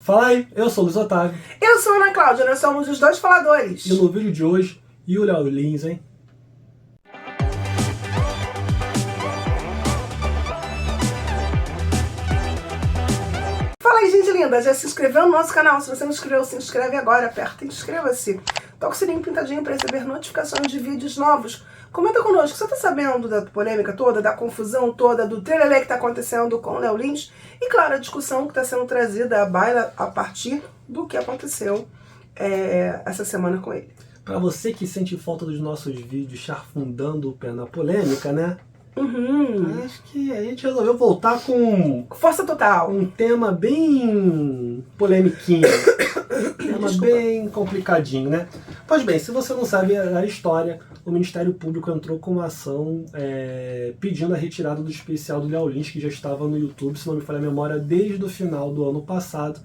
Fala aí, eu sou o Luiz Otávio. Eu sou a Ana Cláudia, nós somos os dois faladores. E no vídeo de hoje, e o Léo Lins, hein? Fala aí, gente linda, já se inscreveu no nosso canal? Se você não inscreveu, se inscreve agora, aperta e inscreva-se. Toca o sininho pintadinho para receber notificações de vídeos novos. Comenta conosco, você tá sabendo da polêmica toda, da confusão toda, do trelelê que tá acontecendo com o Léo Lins? E claro, a discussão que está sendo trazida à baila a partir do que aconteceu essa semana com ele. Pra você que sente falta dos nossos vídeos charfundando o pé na polêmica, né? Acho que a gente resolveu voltar com força total. Um tema bem polemiquinho. Tema bem complicadinho, né? Pois bem, se você não sabe a história, o Ministério Público entrou com uma ação pedindo a retirada do especial do Léo Lins, que já estava no YouTube, se não me falha a memória, desde o final do ano passado.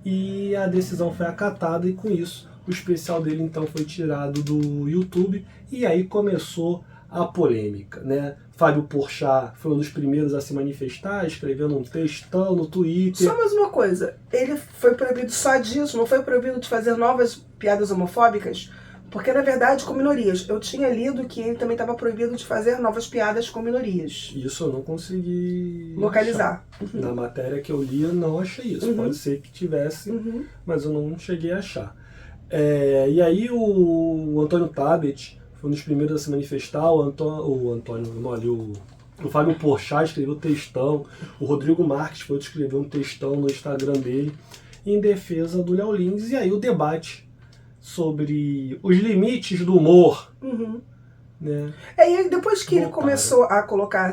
E a decisão foi acatada e com isso o especial dele então foi tirado do YouTube e aí começou a polêmica, né? Fábio Porchat foi um dos primeiros a se manifestar, escrevendo um textão no Twitter. Só mais uma coisa, ele foi proibido só disso, não foi proibido de fazer novas piadas homofóbicas? Porque, na verdade, com minorias. Eu tinha lido que ele também estava proibido de fazer novas piadas com minorias. Isso eu não consegui localizar. Na matéria que eu li, eu não achei isso. Pode ser que tivesse, mas eu não cheguei a achar. E aí o Antônio Tabet foi um dos primeiros a se manifestar. O Fábio Porchat escreveu textão. O Rodrigo Marques foi escrever um textão no Instagram dele em defesa do Léo Lins. E aí o debate sobre os limites do humor. Né? E depois que ele começou a colocar,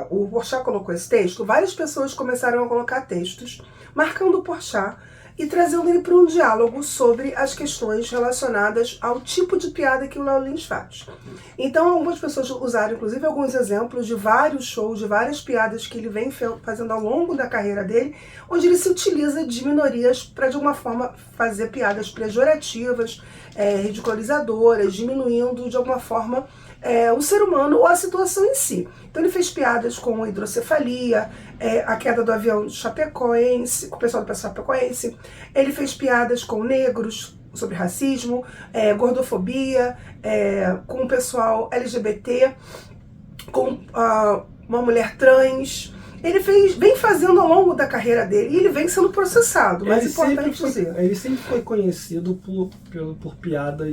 o Porchat colocou esse texto, várias pessoas começaram a colocar textos marcando o Porchat e trazendo ele para um diálogo sobre as questões relacionadas ao tipo de piada que o Léo Lins faz. Então algumas pessoas usaram inclusive alguns exemplos de vários shows, de várias piadas que ele vem fazendo ao longo da carreira dele, onde ele se utiliza de minorias para de alguma forma fazer piadas pejorativas, ridicularizadoras, diminuindo de alguma forma o ser humano ou a situação em si. Então ele fez piadas com hidrocefalia, a queda do avião chapecoense, com o pessoal do Chapecoense. Ele fez piadas com negros, sobre racismo, gordofobia, com o pessoal LGBT, com uma mulher trans. Ele vem fazendo ao longo da carreira dele e ele vem sendo processado, mas é importante dizer. Ele sempre foi conhecido por piadas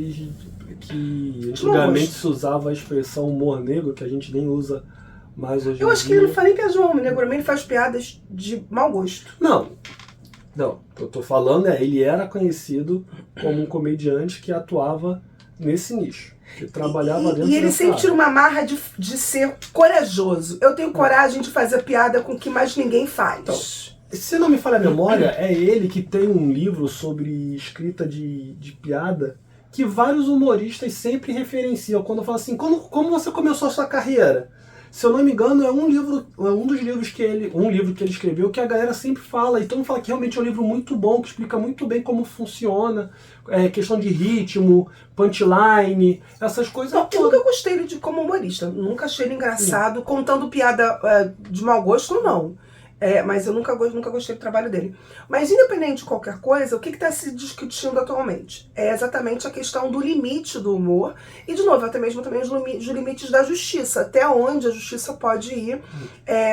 que antigamente se usava a expressão humor negro, que a gente nem usa mais hoje em dia. Eu acho que ele não faz nem piada de humor negro, ele faz piadas de mau gosto. Não, eu tô falando ele era conhecido como um comediante que atuava nesse nicho. Que trabalhava dentro e ele sempre tira uma marra de ser corajoso. Eu tenho coragem de fazer piada com o que mais ninguém faz. Então, se não me falha a memória, é ele que tem um livro sobre escrita de piada que vários humoristas sempre referenciam. Quando falam assim, como você começou a sua carreira? Se eu não me engano, é um livro que ele escreveu que a galera sempre fala. Então fala que realmente é um livro muito bom, que explica muito bem como funciona, questão de ritmo, punchline, essas coisas. Eu nunca gostei dele como humorista, nunca achei ele engraçado, contando piada de mau gosto, não. Mas eu nunca gostei do trabalho dele. Mas independente de qualquer coisa, o que está se discutindo atualmente? É exatamente a questão do limite do humor e, de novo, até mesmo também os limites da justiça. Até onde a justiça pode ir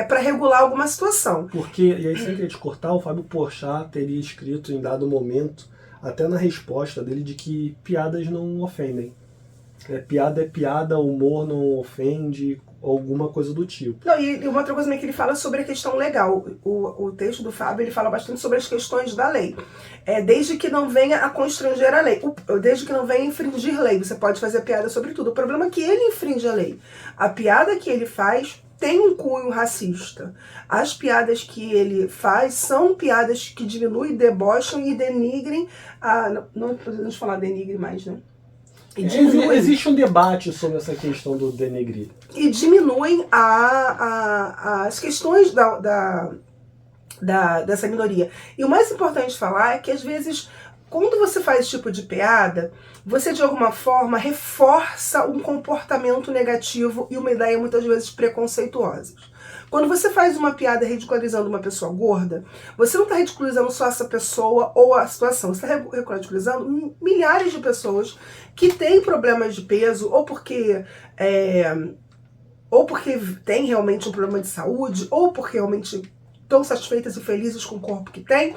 para regular alguma situação. Porque, e aí sem querer te cortar, o Fábio Porchat teria escrito em dado momento, até na resposta dele, de que piadas não ofendem. Piada é piada, humor não ofende, alguma coisa do tipo. Não, e uma outra coisa também que ele fala sobre a questão legal. O texto do Fábio, ele fala bastante sobre as questões da lei. Desde que não venha a constranger a lei. Desde que não venha a infringir lei. Você pode fazer piada sobre tudo. O problema é que ele infringe a lei. A piada que ele faz tem um cunho racista. As piadas que ele faz são piadas que diminuem, debocham e denigrem. Não podemos falar denigre mais, né? Existe um debate sobre essa questão do denegrir. E diminuem as questões dessa minoria. E o mais importante falar é que, às vezes, quando você faz esse tipo de piada, você, de alguma forma, reforça um comportamento negativo e uma ideia, muitas vezes, preconceituosa. Quando você faz uma piada ridicularizando uma pessoa gorda, você não está ridicularizando só essa pessoa ou a situação, você está ridicularizando milhares de pessoas que têm problemas de peso, ou porque têm realmente um problema de saúde, ou porque realmente estão satisfeitas e felizes com o corpo que têm.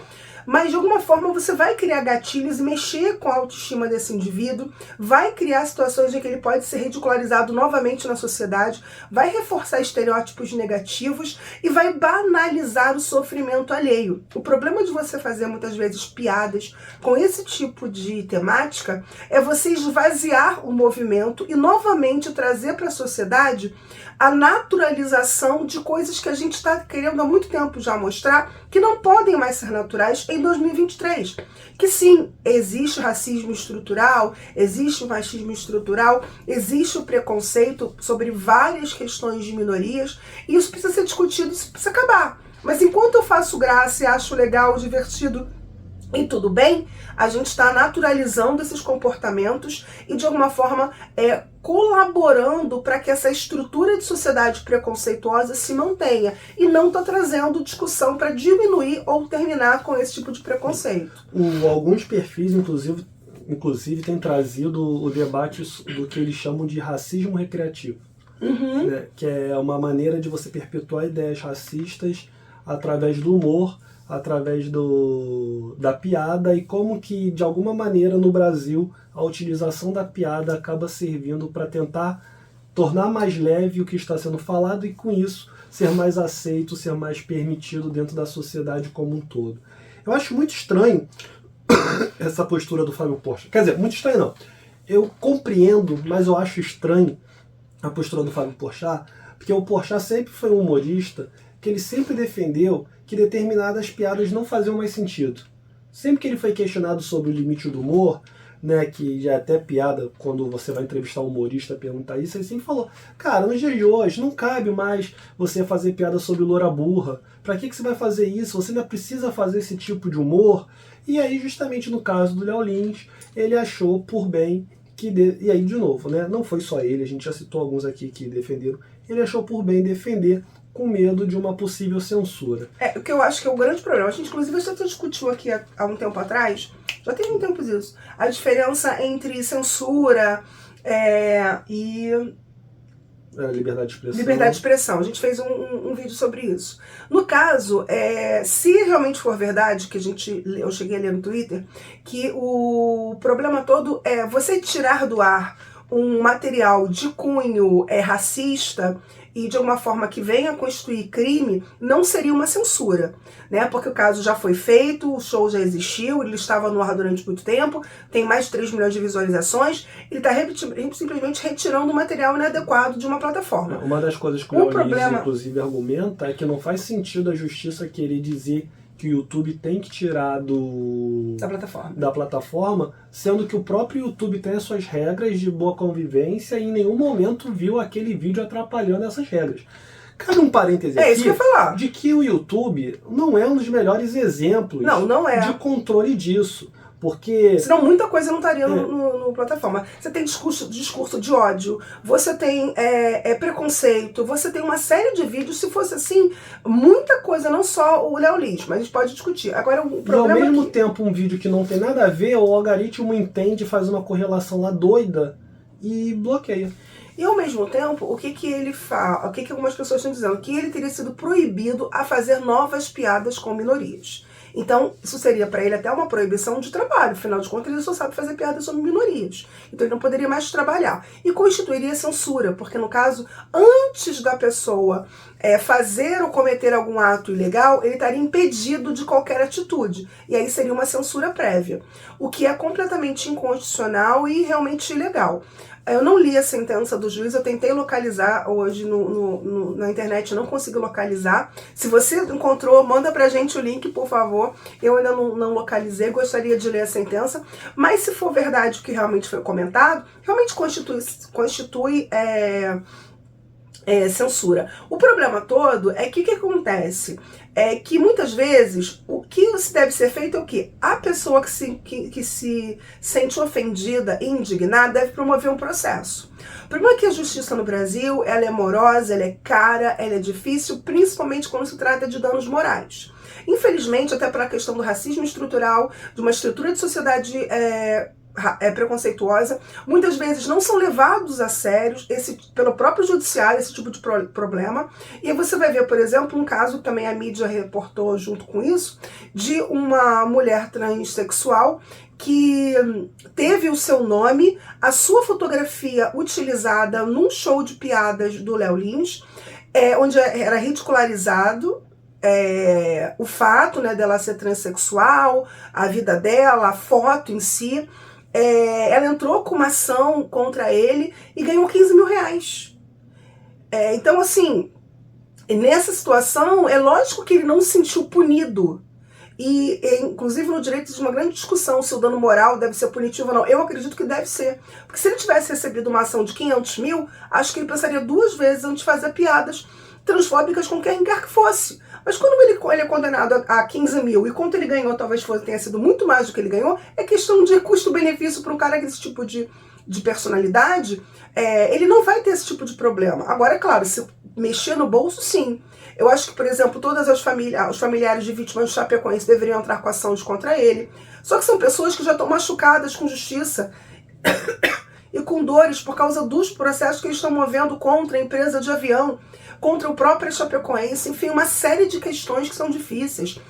Mas de alguma forma você vai criar gatilhos e mexer com a autoestima desse indivíduo, vai criar situações em que ele pode ser ridicularizado novamente na sociedade, vai reforçar estereótipos negativos e vai banalizar o sofrimento alheio. O problema de você fazer muitas vezes piadas com esse tipo de temática é você esvaziar o movimento e novamente trazer para a sociedade a naturalização de coisas que a gente está querendo há muito tempo já mostrar que não podem mais ser naturais em 2023. Que sim, existe racismo estrutural, existe o machismo estrutural, existe o preconceito sobre várias questões de minorias, e isso precisa ser discutido, isso precisa acabar. Mas enquanto eu faço graça e acho legal, divertido e tudo bem, a gente está naturalizando esses comportamentos e de alguma forma colaborando para que essa estrutura de sociedade preconceituosa se mantenha e não está trazendo discussão para diminuir ou terminar com esse tipo de preconceito. Alguns perfis, inclusive têm trazido o debate do que eles chamam de racismo recreativo, né? Que é uma maneira de você perpetuar ideias racistas através do humor, através da piada, e como que, de alguma maneira, no Brasil, a utilização da piada acaba servindo para tentar tornar mais leve o que está sendo falado e, com isso, ser mais aceito, ser mais permitido dentro da sociedade como um todo. Eu acho muito estranho essa postura do Fábio Porchat. Quer dizer, muito estranho não. Eu compreendo, mas eu acho estranho a postura do Fábio Porchat, porque o Porchat sempre foi um humorista que ele sempre defendeu que determinadas piadas não faziam mais sentido. Sempre que ele foi questionado sobre o limite do humor, né, que já é até piada quando você vai entrevistar um humorista perguntar isso, ele sempre falou, cara, nos dias de hoje não cabe mais você fazer piada sobre loura burra. Pra que você vai fazer isso? Você ainda precisa fazer esse tipo de humor? E aí, justamente no caso do Léo Lins, ele achou por bem e aí, de novo, né, não foi só ele, a gente já citou alguns aqui que defenderam, ele achou por bem defender com medo de uma possível censura. O que eu acho que é o grande problema. A gente, inclusive, já discutiu aqui há um tempo atrás, já tem um tempo isso, a diferença entre censura e liberdade de expressão. Liberdade de expressão. A gente fez um vídeo sobre isso. No caso, se realmente for verdade, que eu cheguei a ler no Twitter, que o problema todo é você tirar do ar um material de cunho racista e de alguma forma que venha a constituir crime, não seria uma censura, né? Porque o caso já foi feito, o show já existiu, ele estava no ar durante muito tempo, tem mais de 3 milhões de visualizações, ele está simplesmente retirando o material inadequado de uma plataforma. Uma das coisas que o Léo Lins, inclusive, argumenta é que não faz sentido a justiça querer dizer que o YouTube tem que tirar da plataforma, sendo que o próprio YouTube tem as suas regras de boa convivência e em nenhum momento viu aquele vídeo atrapalhando essas regras. Cabe um parêntese aqui isso que eu ia falar. De que o YouTube não é um dos melhores exemplos de controle disso. Porque... senão muita coisa não estaria no plataforma. Você tem discurso de ódio, você tem preconceito, você tem uma série de vídeos. Se fosse assim, muita coisa, não só o Léo Lins, mas a gente pode discutir. Agora, o problema e ao mesmo tempo, um vídeo que não tem nada a ver, o algoritmo entende, faz uma correlação lá doida e bloqueia. E ao mesmo tempo, o que ele fala, o que algumas pessoas estão dizendo? Que ele teria sido proibido a fazer novas piadas com minorias. Então, isso seria para ele até uma proibição de trabalho. Afinal de contas, ele só sabe fazer piadas sobre minorias. Então, ele não poderia mais trabalhar. E constituiria censura, porque, no caso, antes da pessoa fazer ou cometer algum ato ilegal, ele estaria impedido de qualquer atitude. E aí seria uma censura prévia. O que é completamente inconstitucional e realmente ilegal. Eu não li a sentença do juiz, eu tentei localizar hoje na internet, não consegui localizar. Se você encontrou, manda pra gente o link, por favor. Eu ainda não localizei, gostaria de ler a sentença. Mas se for verdade o que realmente foi comentado, realmente constitui censura. O problema todo é que o que acontece? É que muitas vezes o que deve ser feito é o quê? A pessoa que se sente ofendida e indignada deve promover um processo. O problema é que a justiça no Brasil, ela é morosa, ela é cara, ela é difícil, principalmente quando se trata de danos morais. Infelizmente, até pela questão do racismo estrutural, de uma estrutura de sociedade preconceituosa, muitas vezes não são levados a sério pelo próprio judiciário esse tipo de problema. E aí você vai ver, por exemplo, um caso que também a mídia reportou junto com isso, de uma mulher transexual que teve o seu nome, a sua fotografia utilizada num show de piadas do Léo Lins, onde era ridicularizado o fato, né, dela ser transexual, a vida dela, a foto em si. Ela entrou com uma ação contra ele e ganhou 15 mil reais. Então, assim, nessa situação, é lógico que ele não se sentiu punido. E, inclusive, no direito existe uma grande discussão se o dano moral deve ser punitivo ou não. Eu acredito que deve ser. Porque se ele tivesse recebido uma ação de 500 mil, acho que ele pensaria 2 vezes antes de fazer piadas transfóbicas com quem quer que fosse. Mas quando ele é condenado a 15 mil e quanto ele ganhou, talvez tenha sido muito mais do que ele ganhou, é questão de custo-benefício para um cara com esse tipo de personalidade, ele não vai ter esse tipo de problema. Agora, é claro, se mexer no bolso, sim. Eu acho que, por exemplo, todas os familiares de vítimas de Chapecoense deveriam entrar com ações contra ele. Só que são pessoas que já estão machucadas com justiça e com dores por causa dos processos que eles estão movendo contra a empresa de avião, contra o próprio Chapecoense, enfim, uma série de questões que são difíceis.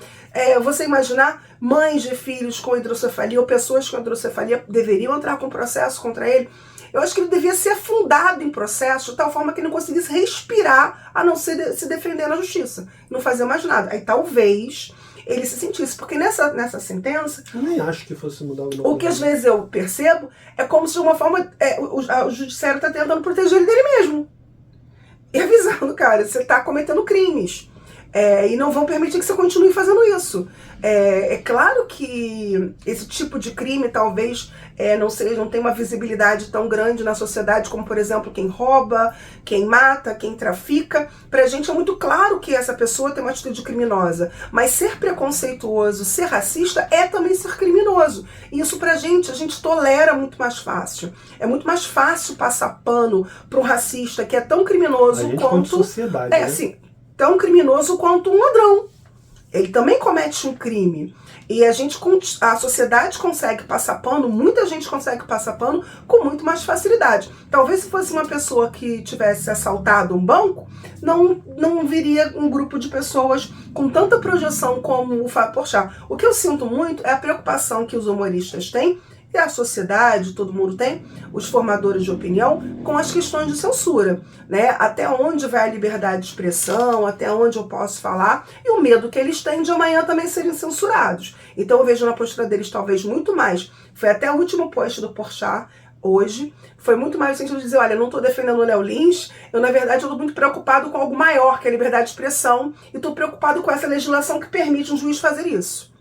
Você imaginar mães de filhos com hidrocefalia ou pessoas com hidrocefalia deveriam entrar com processo contra ele. Eu acho que ele devia ser afundado em processo de tal forma que ele não conseguisse respirar, a não ser se defender na justiça. Não fazer mais nada. Aí talvez ele se sentisse. Porque nessa sentença... Eu nem acho que fosse mudar alguma coisa. O que às vezes eu percebo é como se de uma forma o judiciário está tentando proteger ele dele mesmo. E avisando, cara, você está cometendo crimes. E não vão permitir que você continue fazendo isso. É claro que esse tipo de crime talvez não tenha uma visibilidade tão grande na sociedade como, por exemplo, quem rouba, quem mata, quem trafica. Pra gente é muito claro que essa pessoa tem uma atitude criminosa. Mas ser preconceituoso, ser racista é também ser criminoso. E isso pra gente, a gente tolera muito mais fácil. É muito mais fácil passar pano pra um racista que é tão criminoso quanto... sociedade, né? Assim, tão criminoso quanto um ladrão. Ele também comete um crime. E a sociedade consegue passar pano, muita gente consegue passar pano com muito mais facilidade. Talvez se fosse uma pessoa que tivesse assaltado um banco, não viria um grupo de pessoas com tanta projeção como o Fábio Porchat. O que eu sinto muito é a preocupação que os humoristas têm, e a sociedade, todo mundo tem, os formadores de opinião, com as questões de censura, né? Até onde vai a liberdade de expressão, até onde eu posso falar, e o medo que eles têm de amanhã também serem censurados. Então eu vejo na postura deles talvez muito mais, foi até o último post do Porchat hoje, foi muito mais no sentido de dizer, olha, eu não estou defendendo o Léo Lins, eu na verdade estou muito preocupado com algo maior, que é a liberdade de expressão, e estou preocupado com essa legislação que permite um juiz fazer isso.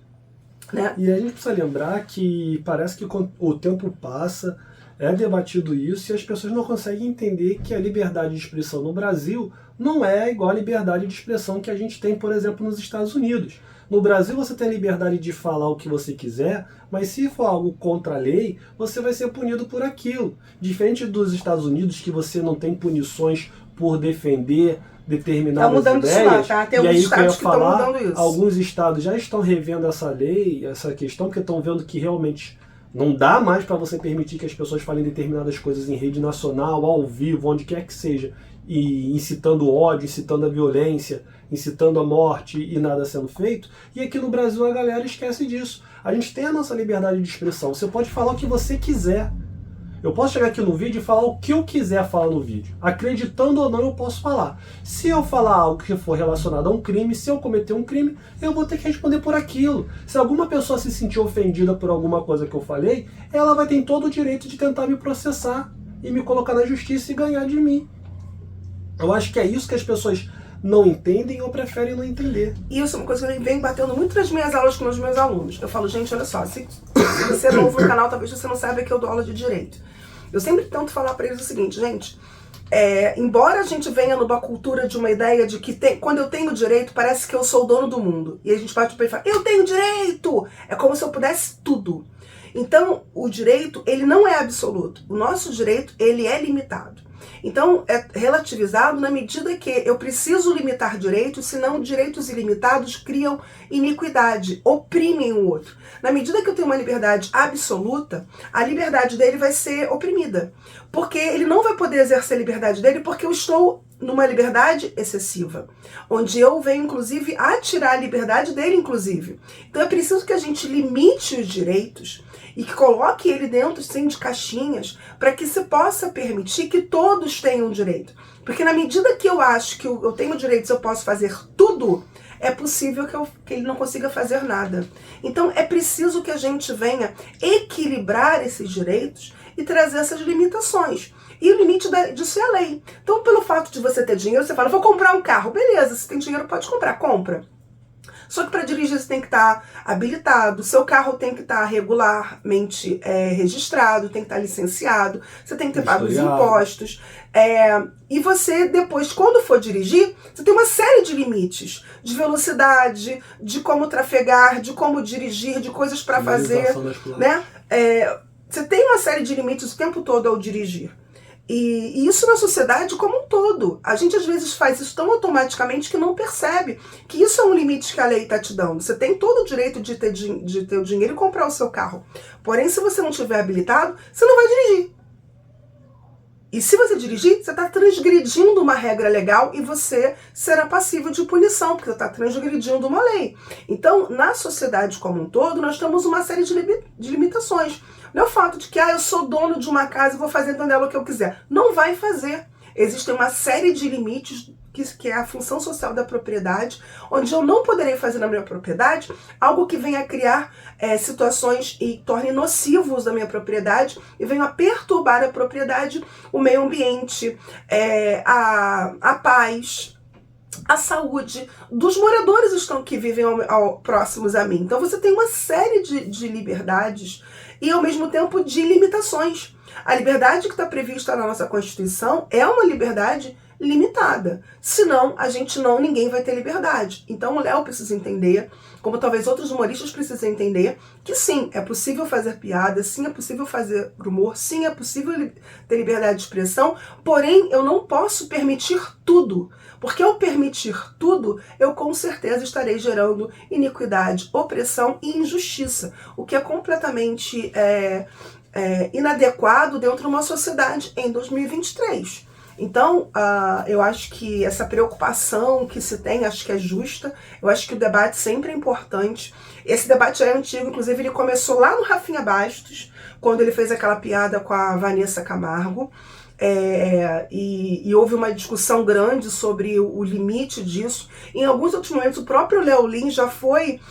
Né? E a gente precisa lembrar que parece que o tempo passa, é debatido isso e as pessoas não conseguem entender que a liberdade de expressão no Brasil não é igual a liberdade de expressão que a gente tem, por exemplo, nos Estados Unidos. No Brasil você tem a liberdade de falar o que você quiser, mas se for algo contra a lei, você vai ser punido por aquilo. Diferente dos Estados Unidos, que você não tem punições por defender determinadas ideias, tá? Tem e aí estados que estão mudando isso. Alguns estados já estão revendo essa lei, essa questão, porque estão vendo que realmente não dá mais para você permitir que as pessoas falem determinadas coisas em rede nacional, ao vivo, onde quer que seja, e incitando ódio, incitando a violência, incitando a morte e nada sendo feito. E aqui no Brasil a galera esquece disso. A gente tem a nossa liberdade de expressão. Você pode falar o que você quiser. Eu posso chegar aqui no vídeo e falar o que eu quiser falar no vídeo. Acreditando ou não, eu posso falar. Se eu falar algo que for relacionado a um crime, se eu cometer um crime, eu vou ter que responder por aquilo. Se alguma pessoa se sentir ofendida por alguma coisa que eu falei, ela vai ter todo o direito de tentar me processar e me colocar na justiça e ganhar de mim. Eu acho que é isso que as pessoas não entendem ou preferem não entender. Isso é uma coisa que eu venho batendo muito nas minhas aulas com os meus alunos. Eu falo, gente, olha só, se você é novo no canal, talvez você não saiba que eu dou aula de direito. Eu sempre tento falar para eles o seguinte, gente, embora a gente venha numa cultura de uma ideia de que quando eu tenho direito, parece que eu sou o dono do mundo. E a gente bate o pé e fala, eu tenho direito! É como se eu pudesse tudo. Então, o direito, ele não é absoluto. O nosso direito, ele é limitado. Então, é relativizado na medida que eu preciso limitar direitos, senão direitos ilimitados criam iniquidade, oprimem o outro. Na medida que eu tenho uma liberdade absoluta, a liberdade dele vai ser oprimida. Porque ele não vai poder exercer a liberdade dele porque eu estou numa liberdade excessiva, onde eu venho, inclusive, a tirar a liberdade dele, inclusive. Então é preciso que a gente limite os direitos e que coloque ele dentro, sim, de caixinhas, para que se possa permitir que todos tenham direito. Porque na medida que eu acho que eu tenho direitos, eu posso fazer tudo, é possível que ele não consiga fazer nada. Então é preciso que a gente venha equilibrar esses direitos e trazer essas limitações. E o limite disso é a lei. Então, pelo fato de você ter dinheiro, você fala, vou comprar um carro. Beleza, se tem dinheiro, pode comprar, compra. Só que para dirigir você tem que estar habilitado, seu carro tem que estar regularmente registrado, tem que estar licenciado, você tem que ter pago os impostos. E você depois, quando for dirigir, você tem uma série de limites, de velocidade, de como trafegar, de como dirigir, de coisas para fazer. Né? Você tem uma série de limites o tempo todo ao dirigir. E isso na sociedade como um todo. A gente às vezes faz isso tão automaticamente que não percebe que isso é um limite que a lei está te dando. Você tem todo o direito de ter o dinheiro e comprar o seu carro. Porém, se você não estiver habilitado, você não vai dirigir. E se você dirigir, você está transgredindo uma regra legal e você será passível de punição, porque você está transgredindo uma lei. Então, na sociedade como um todo, nós temos uma série de limitações. Não é o fato de que eu sou dono de uma casa e vou fazer dentro dela o que eu quiser. Não vai fazer. Existem uma série de limites que é a função social da propriedade, onde eu não poderei fazer na minha propriedade algo que venha a criar situações e torne nocivos da minha propriedade e venha a perturbar a propriedade, o meio ambiente, a paz, a saúde dos moradores que vivem próximos a mim. Então você tem uma série de liberdades e ao mesmo tempo de limitações. A liberdade que está prevista na nossa Constituição é uma liberdade limitada. Senão, ninguém vai ter liberdade. Então o Léo precisa entender, como talvez outros humoristas precisem entender, que sim, é possível fazer piada, sim, é possível fazer humor, sim, é possível ter liberdade de expressão, porém eu não posso permitir tudo. Porque ao permitir tudo, eu com certeza estarei gerando iniquidade, opressão e injustiça, o que é completamente inadequado dentro de uma sociedade em 2023. Então, eu acho que essa preocupação que se tem, acho que é justa. Eu acho que o debate sempre é importante. Esse debate já é antigo, inclusive ele começou lá no Rafinha Bastos, quando ele fez aquela piada com a Vanessa Camargo. E houve uma discussão grande sobre o limite disso. Em alguns outros momentos, o próprio Léo Lins já foi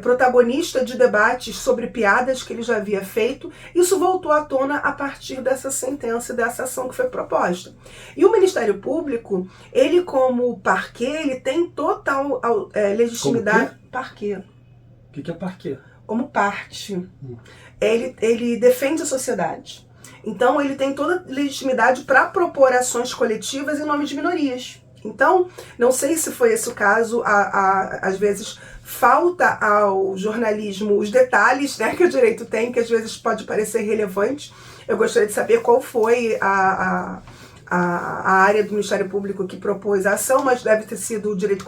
protagonista de debates sobre piadas que ele já havia feito. Isso voltou à tona a partir dessa sentença, dessa ação que foi proposta. E o Ministério Público, ele como parquet, ele tem total legitimidade. Parquet. O que é parquet? Como parte. Ele defende a sociedade. Então ele tem toda a legitimidade para propor ações coletivas em nome de minorias. Então, não sei se foi esse o caso, às vezes falta ao jornalismo os detalhes, né, que o direito tem, que às vezes pode parecer relevante. Eu gostaria de saber qual foi a área do Ministério Público que propôs a ação, mas deve ter sido o direitos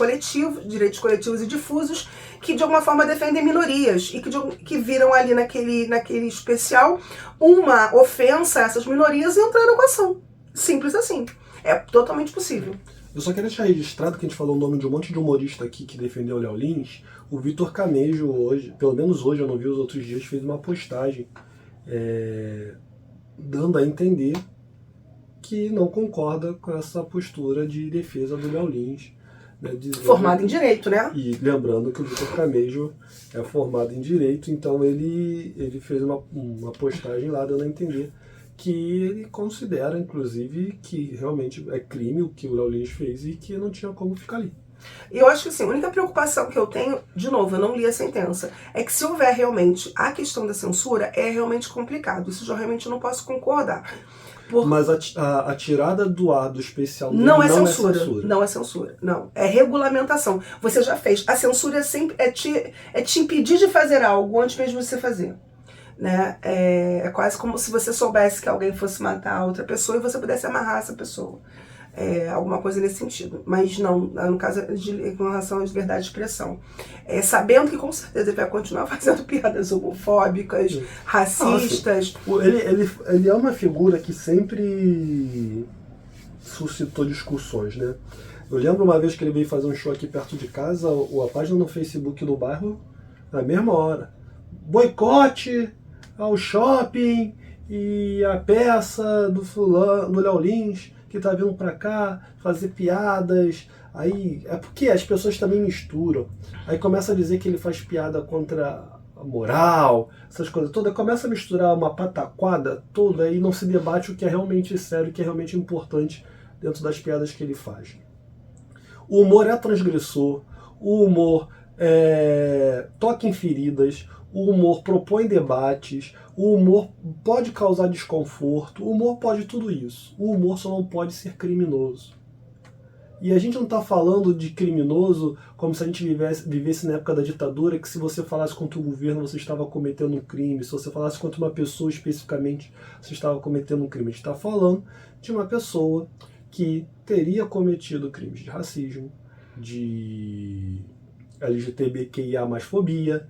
coletivos e difusos, que de alguma forma defendem minorias e que viram ali naquele especial uma ofensa a essas minorias e entraram com a ação. Simples assim. É totalmente possível. Eu só quero deixar registrado que a gente falou o nome de um monte de humorista aqui que defendeu o Léo Lins. O Vitor Camejo hoje, pelo menos hoje, eu não vi os outros dias, fez uma postagem dando a entender que não concorda com essa postura de defesa do Léo Lins. Né, formado em Direito, né? E lembrando que o Vitor Camejo é formado em Direito, então ele fez uma postagem lá dando a entender que ele considera, inclusive, que realmente é crime o que o Léo Lins fez e que não tinha como ficar ali. E eu acho que assim, a única preocupação que eu tenho, de novo, eu não li a sentença, é que se houver realmente a questão da censura, é realmente complicado. Isso eu realmente não posso concordar. Mas a tirada do ar do especial não é censura. Não é censura. Não. É regulamentação. Você já fez. A censura sempre é te impedir de fazer algo antes mesmo de você fazer. Né? É quase como se você soubesse que alguém fosse matar outra pessoa e você pudesse amarrar essa pessoa. Alguma coisa nesse sentido. Mas não, no caso com relação à liberdade de expressão. Sabendo que com certeza ele vai continuar fazendo piadas homofóbicas, racistas. Ele é uma figura que sempre suscitou discussões, né? Eu lembro uma vez que ele veio fazer um show aqui perto de casa, a página no Facebook do bairro, na mesma hora. Boicote ao shopping e a peça do fulano, do Léo Lins, que tá vindo pra cá fazer piadas. Aí é porque as pessoas também misturam. Aí começa a dizer que ele faz piada contra a moral, essas coisas todas. Começa a misturar uma pataquada toda e não se debate o que é realmente sério, o que é realmente importante dentro das piadas que ele faz. O humor é transgressor, o humor toca em feridas, o humor propõe debates, o humor pode causar desconforto, o humor pode tudo isso. O humor só não pode ser criminoso. E a gente não está falando de criminoso como se a gente vivesse na época da ditadura, que se você falasse contra o governo você estava cometendo um crime, se você falasse contra uma pessoa especificamente você estava cometendo um crime. A gente está falando de uma pessoa que teria cometido crimes de racismo, de LGBTQIA+, fobia,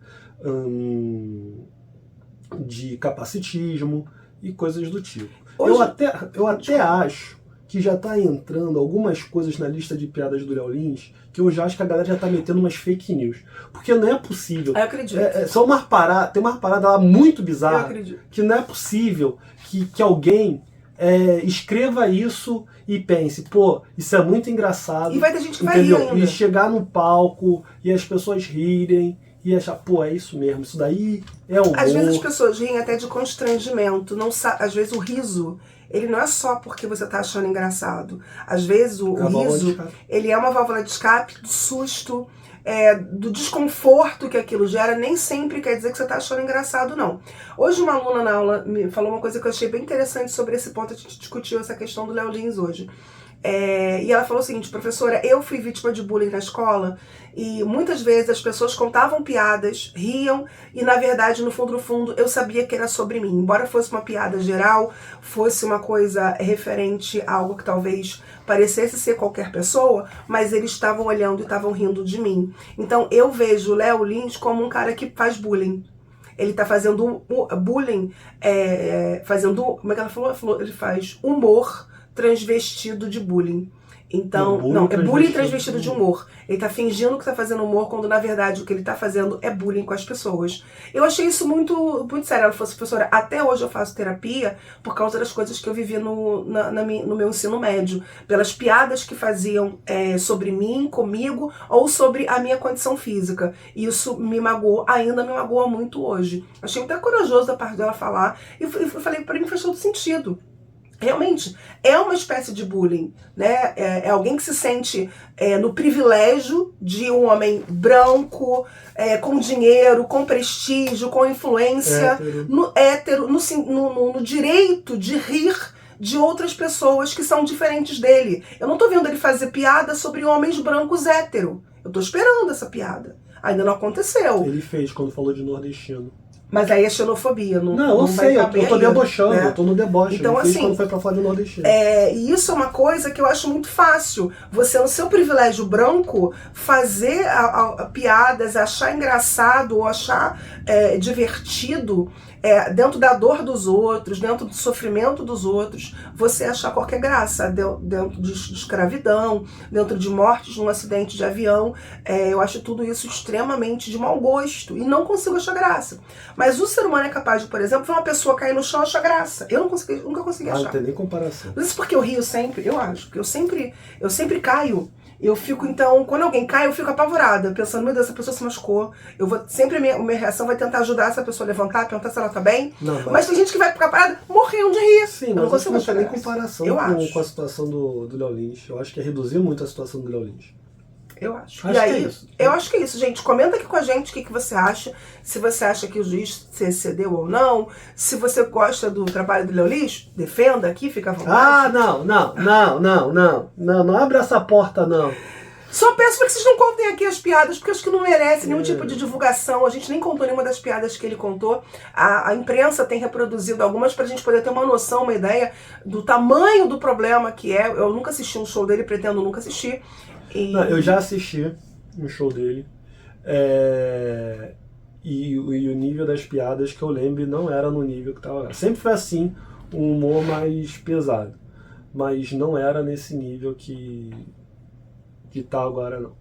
de capacitismo e coisas do tipo. Eu até acho que já está entrando algumas coisas na lista de piadas do Léo Lins que eu já acho que a galera já está metendo umas fake news. Porque não é possível. Eu acredito. Tem uma parada lá muito bizarra. Eu acredito. Que não é possível que alguém escreva isso e pense, pô, isso é muito engraçado. E vai ter gente que vai rir ainda. E chegar no palco e as pessoas rirem e achar, pô, é isso mesmo, isso daí é humor. Às vezes as pessoas riem até de constrangimento. Às vezes o riso, ele não é só porque você tá achando engraçado. Às vezes o riso, ele é uma válvula de escape do susto, do desconforto que aquilo gera. Nem sempre quer dizer que você tá achando engraçado, não. Hoje uma aluna na aula me falou uma coisa que eu achei bem interessante sobre esse ponto. A gente discutiu essa questão do Léo Lins hoje. E ela falou o seguinte: professora, eu fui vítima de bullying na escola e muitas vezes as pessoas contavam piadas, riam e na verdade, no fundo, eu sabia que era sobre mim. Embora fosse uma piada geral, fosse uma coisa referente a algo que talvez parecesse ser qualquer pessoa, mas eles estavam olhando e estavam rindo de mim. Então eu vejo o Léo Lins como um cara que faz bullying. Ele tá fazendo bullying, como é que ela falou? Ela falou, ele faz humor transvestido de bullying. Então, é bullying transvestido de humor. Ele tá fingindo que tá fazendo humor, quando na verdade o que ele tá fazendo é bullying com as pessoas. Eu achei isso muito, muito sério. Ela falou assim: professora, até hoje eu faço terapia por causa das coisas que eu vivi no meu ensino médio. Pelas piadas que faziam sobre mim, comigo, ou sobre a minha condição física. Isso me magoou, ainda me magoa muito hoje. Achei muito corajoso da parte dela falar. E eu falei, pra mim faz todo sentido. Realmente, é uma espécie de bullying, né? É alguém que se sente no privilégio de um homem branco, com dinheiro, com prestígio, com influência, no direito de rir de outras pessoas que são diferentes dele. Eu não tô vendo ele fazer piada sobre homens brancos hétero. Eu tô esperando essa piada. Ainda não aconteceu. Ele fez quando falou de nordestino. Mas aí é xenofobia, não eu sei, eu tô debochando, né? Eu tô no deboche. Então, assim, quando foi pra falar de nordestino. E isso é uma coisa que eu acho muito fácil. Você, no seu privilégio branco, fazer piadas, achar engraçado ou achar divertido dentro da dor dos outros, dentro do sofrimento dos outros, você achar qualquer graça dentro de escravidão, dentro de mortes num acidente de avião. Eu acho tudo isso extremamente de mau gosto e não consigo achar graça. Mas o ser humano é capaz de, por exemplo, ver uma pessoa cair no chão e achar graça. Eu nunca consegui achar. Não tem nem comparação. Mas isso porque eu rio sempre, eu acho, porque eu sempre caio. Eu fico, então, quando alguém cai, eu fico apavorada, pensando, meu Deus, essa pessoa se machucou. Sempre a minha reação vai tentar ajudar essa pessoa a levantar, perguntar se ela tá bem. Mas tem gente que vai ficar parada morrendo de rir. Sim, mas não não tem nem comparação com a situação do Léo Lins. Eu acho que é reduzir muito a situação do Léo Lins. Eu acho. Acho E aí, que é isso. eu acho que é isso, gente. Comenta aqui com a gente o que você acha. Se você acha que o juiz se excedeu ou não. Se você gosta do trabalho do Leolis, defenda aqui, fica à vontade. Ah, não abre essa porta, não. Só peço para que vocês não contem aqui as piadas, porque acho que não merece nenhum tipo de divulgação. A gente nem contou nenhuma das piadas que ele contou. A imprensa tem reproduzido algumas pra gente poder ter uma noção, uma ideia do tamanho do problema que é. Eu nunca assisti um show dele, pretendo nunca assistir. Não, eu já assisti um show dele. E o nível das piadas que eu lembro não era no nível que estava. Sempre foi assim, um humor mais pesado. Mas não era nesse nível que tá agora, não.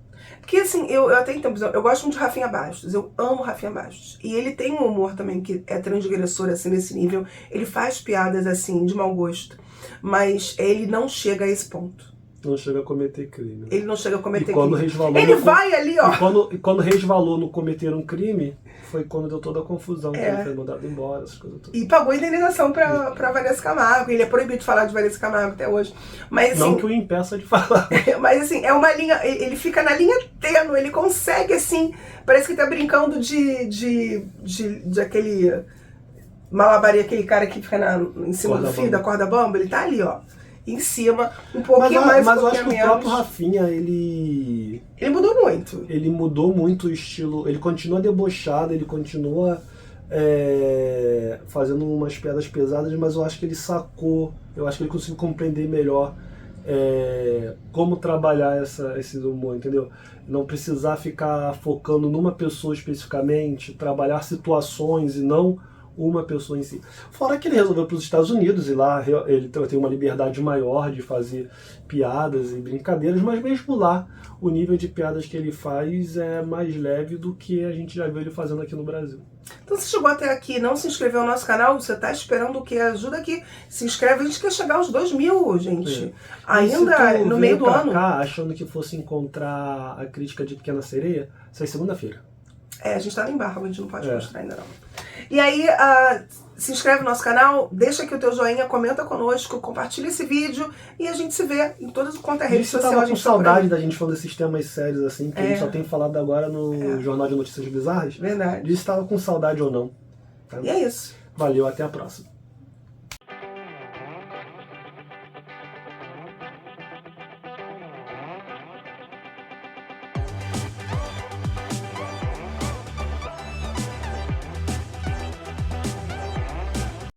Porque assim, eu até entendo, eu gosto muito de Rafinha Bastos, eu amo Rafinha Bastos. E ele tem um humor também que é transgressor, assim, nesse nível. Ele faz piadas, assim, de mau gosto. Mas ele não chega a esse ponto. Não chega a cometer crime. Ele não chega a cometer crime. Ele vai ali, ó. E quando resvalou no cometer um crime, foi quando deu toda a confusão, que ele foi mandado embora, essas coisas todas. E pagou indenização pra Vanessa Camargo. Ele é proibido de falar de Vanessa Camargo até hoje. Mas, assim, não que o impeça de falar. Mas assim, é uma linha. Ele fica na linha tênue, ele consegue, assim. Parece que tá brincando de aquele malabaria, aquele cara que fica em cima do fio da corda bamba. Ele tá ali, ó. Em cima, um pouquinho mais, mas eu acho que o próprio Rafinha, ele mudou muito. Ele mudou muito o estilo. Ele continua debochado, ele continua fazendo umas piadas pesadas, mas eu acho que ele sacou, eu acho que ele conseguiu compreender melhor como trabalhar esse humor, entendeu? Não precisar ficar focando numa pessoa especificamente, trabalhar situações e não uma pessoa em si. Fora que ele resolveu para os Estados Unidos e lá ele tem uma liberdade maior de fazer piadas e brincadeiras, mas mesmo lá o nível de piadas que ele faz é mais leve do que a gente já viu ele fazendo aqui no Brasil. Então você chegou até aqui, não se inscreveu no nosso canal, você tá esperando o quê? Ajuda aqui, se inscreve, a gente quer chegar aos 2.000, gente. Ainda no meio do ano. Cá, achando que fosse encontrar a crítica de Pequena Sereia, sai segunda-feira. A gente tá no embargo, a gente não pode mostrar ainda não. E aí, se inscreve no nosso canal, deixa aqui o teu joinha, comenta conosco, compartilha esse vídeo e a gente se vê em todas quanto é rede social. Você tava com saudade da gente falando desses temas sérios assim, que a gente só tem falado agora no Jornal de Notícias Bizarras. Verdade. Disse se tava com saudade ou não. Tá? E é isso. Valeu, até a próxima.